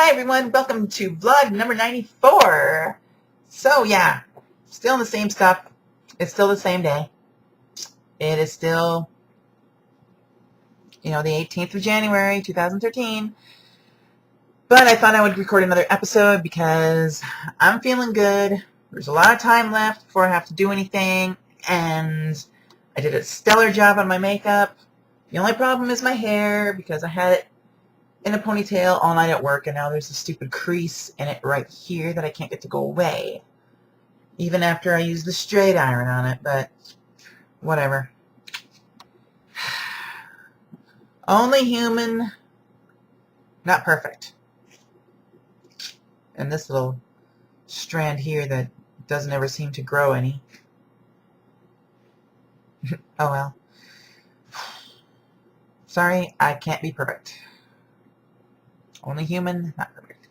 Hi everyone, welcome to vlog number 94. So yeah, still in the same stuff. It's still the same day. It is still, the 18th of January, 2013. But I thought I would record another episode because I'm feeling good. There's a lot of time left before I have to do anything. And I did a stellar job on my makeup. The only problem is my hair because I had it in a ponytail all night at work, and now there's a stupid crease in it right here that I can't get to go away, even after I use the straight iron on it, but whatever. Only human, not perfect. And this little strand here that doesn't ever seem to grow any. Oh well. Sorry, I can't be perfect. Only human, not perfect.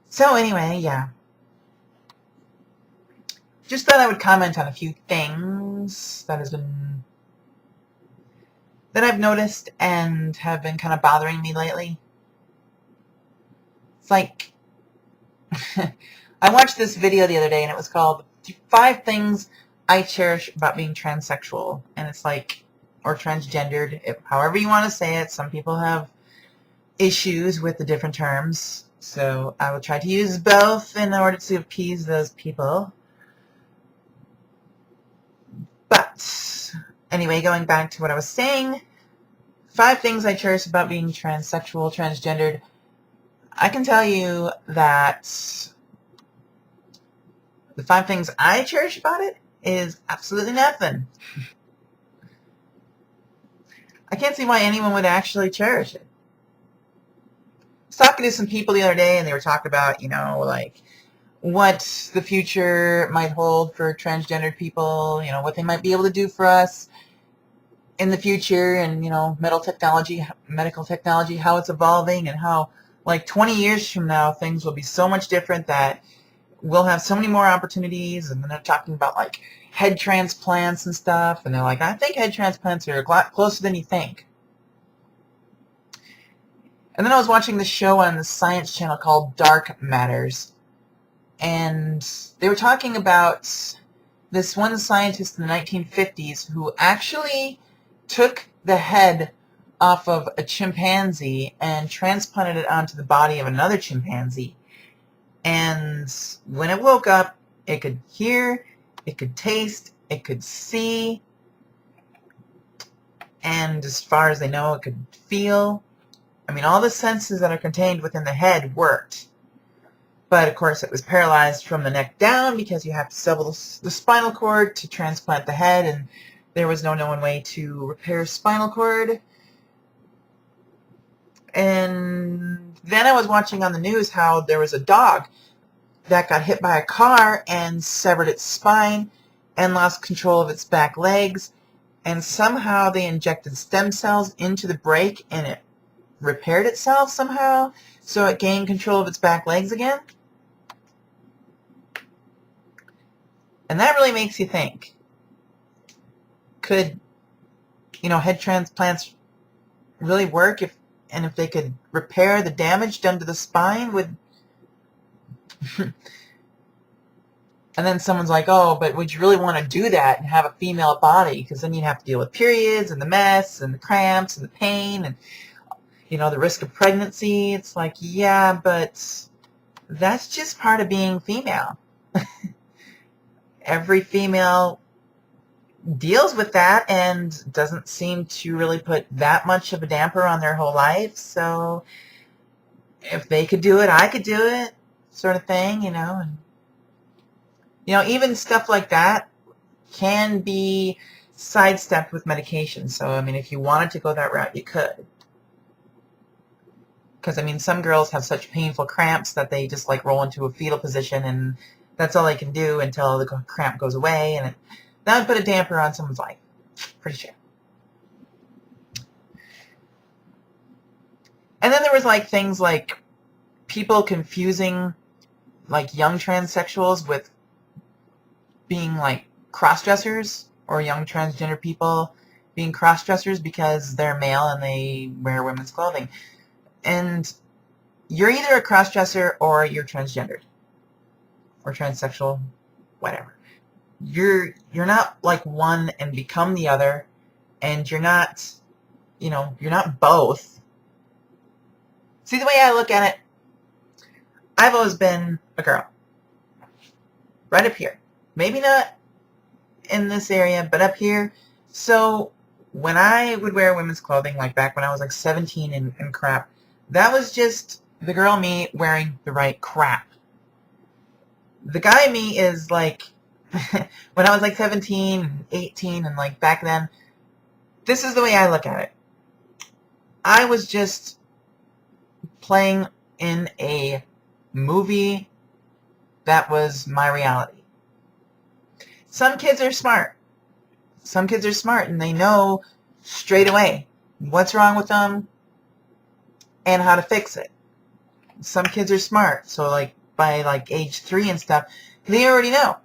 So anyway, yeah. Just thought I would comment on a few things that I've noticed and have been kind of bothering me lately. It's like, I watched this video the other day and it was called 5 Things I Cherish About Being Transsexual. And it's like, or transgendered, however you want to say it. Some people have issues with the different terms. So I will try to use both in order to appease those people. But anyway, going back to what I was saying, 5 things I cherish about being transsexual, transgendered. I can tell you that the 5 things I cherish about it is absolutely nothing. I can't see why anyone would actually cherish it. I was talking to some people the other day, and they were talking about, like what the future might hold for transgendered people, what they might be able to do for us in the future, and, medical technology, how it's evolving, and how, like, 20 years from now, things will be so much different that we'll have so many more opportunities. And then they're talking about, like, head transplants and stuff, and they're like, I think head transplants are a lot closer than you think. And then I was watching this show on the Science Channel called Dark Matters, and they were talking about this one scientist in the 1950s who actually took the head off of a chimpanzee and transplanted it onto the body of another chimpanzee. And when it woke up, it could hear, it could taste, it could see, and as far as they know, it could feel. I mean, all the senses that are contained within the head worked. But, of course, it was paralyzed from the neck down because you have to sever the spinal cord to transplant the head, and there was no known way to repair spinal cord. And then I was watching on the news how there was a dog that got hit by a car and severed its spine and lost control of its back legs. And somehow they injected stem cells into the break, and it repaired itself somehow, so it gained control of its back legs again. And that really makes you think, could, head transplants really work if they could repair the damage done to the spine with... And then someone's like, oh, but would you really want to do that and have a female body? Because then you'd have to deal with periods and the mess and the cramps and the pain and, the risk of pregnancy. It's like, yeah, but that's just part of being female. Every female deals with that and doesn't seem to really put that much of a damper on their whole life. So if they could do it, I could do it, sort of thing, and even stuff like that can be sidestepped with medication. So, I mean, if you wanted to go that route, you could. Because, I mean, some girls have such painful cramps that they just, like, roll into a fetal position, and that's all they can do until the cramp goes away, and that would put a damper on someone's life. Pretty sure. And then there was, like, things like people confusing, like, young transsexuals with being, like, cross-dressers, or young transgender people being cross-dressers because they're male and they wear women's clothing. And you're either a cross-dresser or you're transgendered or transsexual, whatever. You're not like one and become the other, and you're not, you're not both. See, the way I look at it, I've always been a girl. Right up here. Maybe not in this area, but up here. So when I would wear women's clothing, like back when I was like 17 and crap, that was just the girl me wearing the right crap. The guy me is like, when I was like 17, 18, and like back then, this is the way I look at it. I was just playing in a movie that was my reality. Some kids are smart. Some kids are smart and they know straight away what's wrong with them and how to fix it. Some kids are smart, so like by like age 3 and stuff, they already know.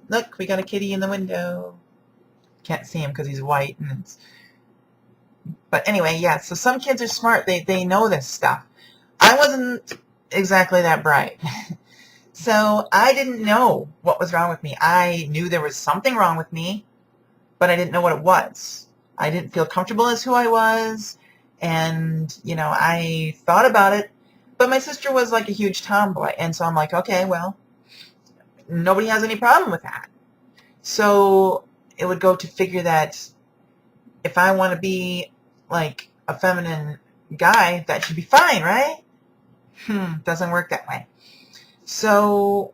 Look, we got a kitty in the window. Can't see him because he's white. But anyway, yeah, so some kids are smart. They know this stuff. I wasn't exactly that bright. So I didn't know what was wrong with me. I knew there was something wrong with me, but I didn't know what it was. I didn't feel comfortable as who I was, and, I thought about it, but my sister was like a huge tomboy, and so I'm like, okay, well, nobody has any problem with that. So it would go to figure that if I want to be like a feminine guy, that should be fine, right? Doesn't work that way. So,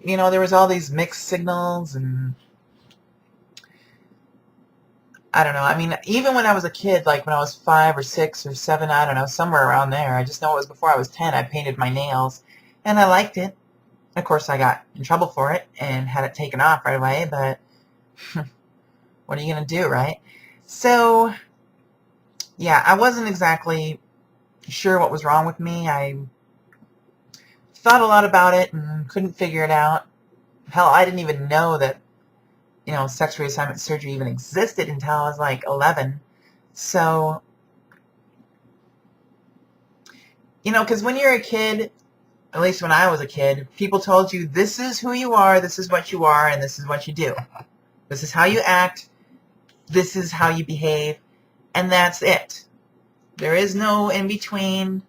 there was all these mixed signals, and I don't know. I mean, even when I was a kid, like when I was 5 or 6 or 7, I don't know, somewhere around there, I just know it was before I was 10, I painted my nails, and I liked it. Of course, I got in trouble for it and had it taken off right away, but what are you going to do, right? So, yeah, I wasn't exactly sure what was wrong with me. I thought a lot about it and couldn't figure it out. Hell, I didn't even know that, sex reassignment surgery even existed until I was like 11. So, because when you're a kid, at least when I was a kid, people told you, this is who you are, this is what you are, and this is what you do. This is how you act, this is how you behave, and that's it. There is no in between.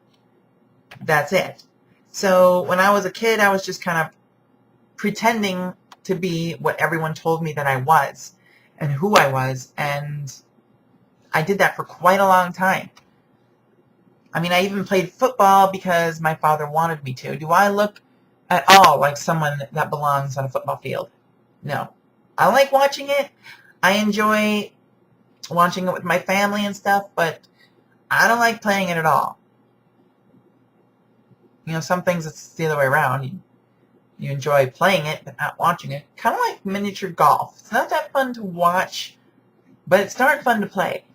That's it. So when I was a kid, I was just kind of pretending to be what everyone told me that I was and who I was, and I did that for quite a long time. I mean, I even played football because my father wanted me to. Do I look at all like someone that belongs on a football field? No. I like watching it. I enjoy watching it with my family and stuff, but I don't like playing it at all. Some things it's the other way around. You enjoy playing it, but not watching it. Kind of like miniature golf. It's not that fun to watch, but it's darn fun to play.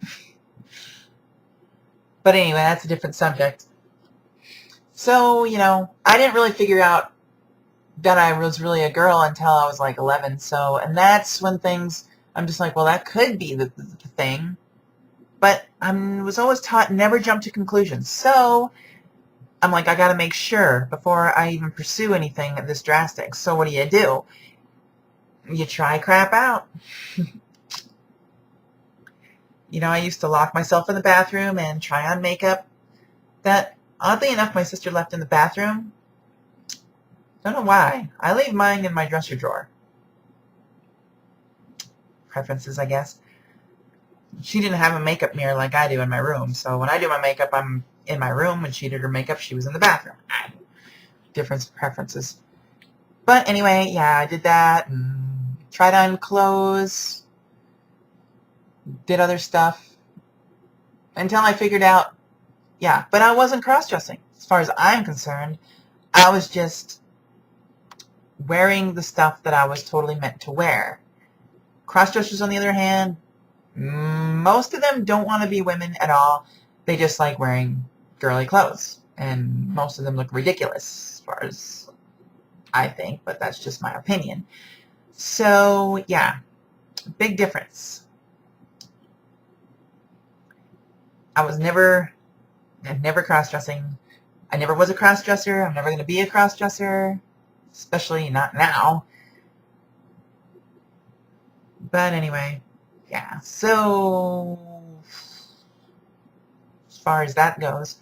But anyway, that's a different subject. So, I didn't really figure out that I was really a girl until I was like 11. So, and that's when I'm just like, well, that could be the thing. But I was always taught never jump to conclusions. So I'm like, I got to make sure before I even pursue anything this drastic. So what do? You try crap out. I used to lock myself in the bathroom and try on makeup that, oddly enough, my sister left in the bathroom. Don't know why. I leave mine in my dresser drawer. Preferences, I guess. She didn't have a makeup mirror like I do in my room. So when I do my makeup, I'm in my room. When she did her makeup, she was in the bathroom. Different preferences. But anyway, yeah, I did that and tried on clothes, did other stuff until I figured out, yeah, but I wasn't cross-dressing. As far as I'm concerned, I was just wearing the stuff that I was totally meant to wear. Cross-dressers, on the other hand, most of them don't want to be women at all. They just like wearing girly clothes. And most of them look ridiculous, as far as I think, but that's just my opinion. So, yeah, big difference. I was never cross-dressing. I never was a cross-dresser. I'm never going to be a cross-dresser, especially not now. But anyway, yeah. So as far as that goes,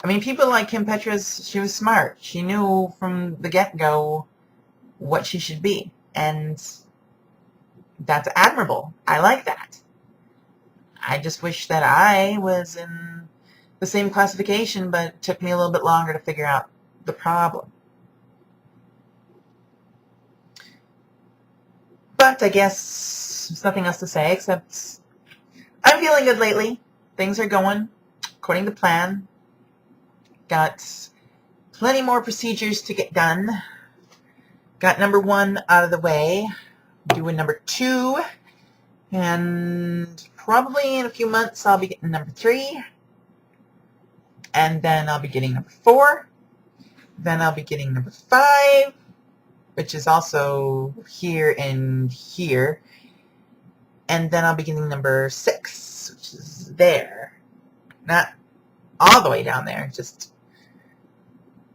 I mean, people like Kim Petras, she was smart. She knew from the get-go what she should be. And that's admirable. I like that. I just wish that I was in the same classification, but it took me a little bit longer to figure out the problem. But I guess there's nothing else to say except I'm feeling good lately. Things are going according to plan. Got plenty more procedures to get done. Got number 1 out of the way. Doing number 2. And probably in a few months I'll be getting number 3. And then I'll be getting number 4. Then I'll be getting number 5, which is also here and here. And then I'll be getting number 6, which is there. Not all the way down there, just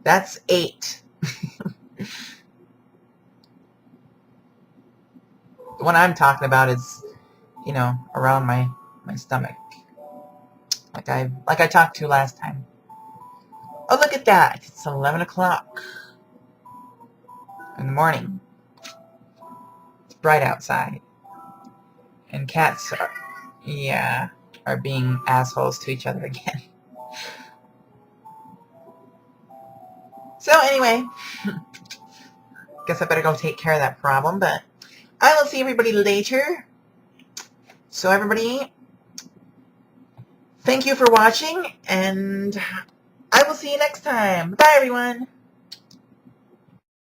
that's 8. The one I'm talking about is, you know, around my stomach. Like I talked to last time. Oh, look at that. It's 11 o'clock in the morning. It's bright outside. And cats are being assholes to each other again. So anyway, guess I better go take care of that problem, but I will see everybody later. So everybody, thank you for watching, and I will see you next time. Bye, everyone.